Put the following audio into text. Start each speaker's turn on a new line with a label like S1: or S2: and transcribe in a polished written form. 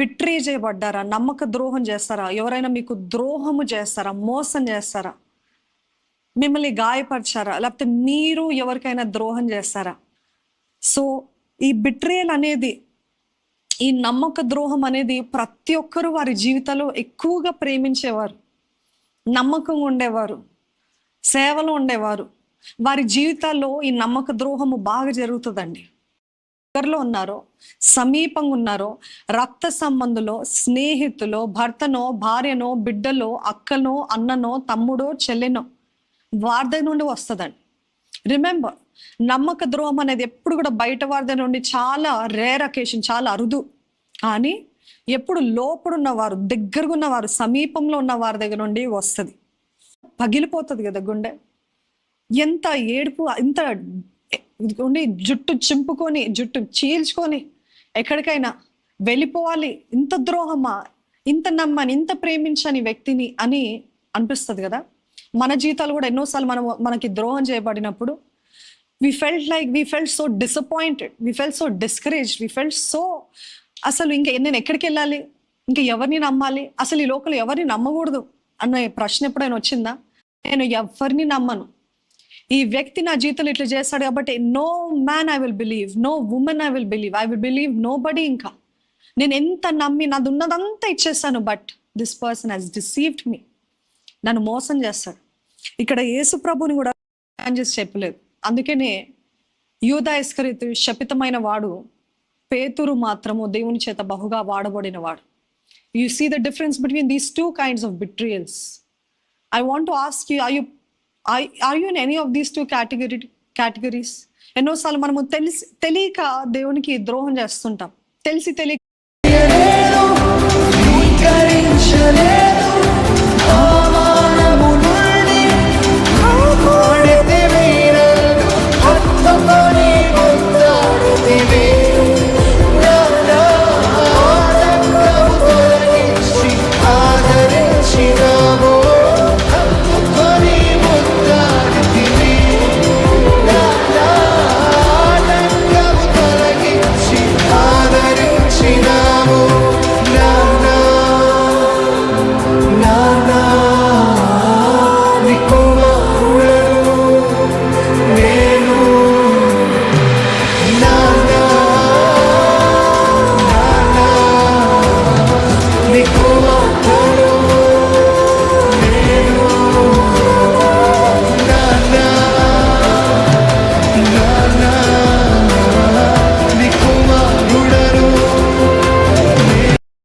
S1: Betray చేయబడ్డారా? నమ్మక ద్రోహం చేస్తారా? ఎవరైనా మీకు ద్రోహము చేస్తారా? మోసం చేస్తారా? మిమ్మల్ని గాయపరిచారా? లేకపోతే మీరు ఎవరికైనా ద్రోహం చేస్తారా? సో ఈ బిట్రేయల్ అనేది, ఈ నమ్మక ద్రోహం అనేది ప్రతి ఒక్కరూ వారి జీవితంలో ఎక్కువగా ప్రేమించేవారు, నమ్మకంగా ఉండేవారు, సేవలో ఉండేవారు. వారి జీవితాల్లో ఈ నమ్మక ద్రోహము బాగా జరుగుతుందండి. దగ్గరలో ఉన్నారో, సమీపంగా ఉన్నారో, రక్త సంబంధులో, స్నేహితులో, భర్తనో, భార్యనో, బిడ్డలో, అక్కనో, అన్ననో, తమ్ముడో, చెల్లెనో, వారి దగ్గర నుండి వస్తుందండి. రిమెంబర్, నమ్మక ద్రోహం అనేది ఎప్పుడు కూడా బయట వారి దగ్గర నుండి చాలా రేర్ అకేషన్, చాలా అరుదు. కానీ ఎప్పుడు లోపడున్నవారు, దగ్గరగా ఉన్నవారు, సమీపంలో ఉన్న వారి దగ్గర నుండి వస్తుంది. పగిలిపోతుంది కదా గుండె. ఎంత ఏడుపు, ఇంత జుట్టు చింపుకొని, జుట్టు చీల్చుకొని ఎక్కడికైనా వెళ్ళిపోవాలి, ఇంత ద్రోహమా, ఇంత నమ్మని, ఇంత ప్రేమించని వ్యక్తిని అని అనిపిస్తుంది కదా. మన జీవితాలు కూడా ఎన్నోసార్లు మనకి ద్రోహం చేయబడినప్పుడు we felt so disappointed, we felt so discouraged, we felt so, అసలు ఇంకా నేను ఎక్కడికి వెళ్ళాలి, ఇంకా ఎవరిని నమ్మాలి, అసలు ఈ లోకల్ ఎవరిని నమ్మకూడదు అన్న ప్రశ్న ఎప్పుడైనా వచ్చిందా? నేను ఎవరిని నమ్మను, ఈ వ్యక్తి నా జీవితంలో ఇట్లా చేస్తాడు కాబట్టి no man I will believe, no women I will believe nobody. ఇంకా నేను ఎంత నమ్మి నాది ఉన్నదంతా ఇచ్చేస్తాను, but this person has deceived me, నన్ను మోసం చేస్తాడు. ఇక్కడ యేసు ప్రభుని కూడా చేసి చెప్పలేదు. అందుకనే యూదా ఇస్కరియోతు శపితమైన వాడు, పేతురు మాత్రము దేవుని చేత బహుగా వాడబడిన వాడు. You see the difference between these two kinds of betrayals. I want to ask you, are you in any of these two categories? ఎన్నోసార్లు మనము తెలియక దేవునికి ద్రోహం చేస్తుంటాం, తెలియక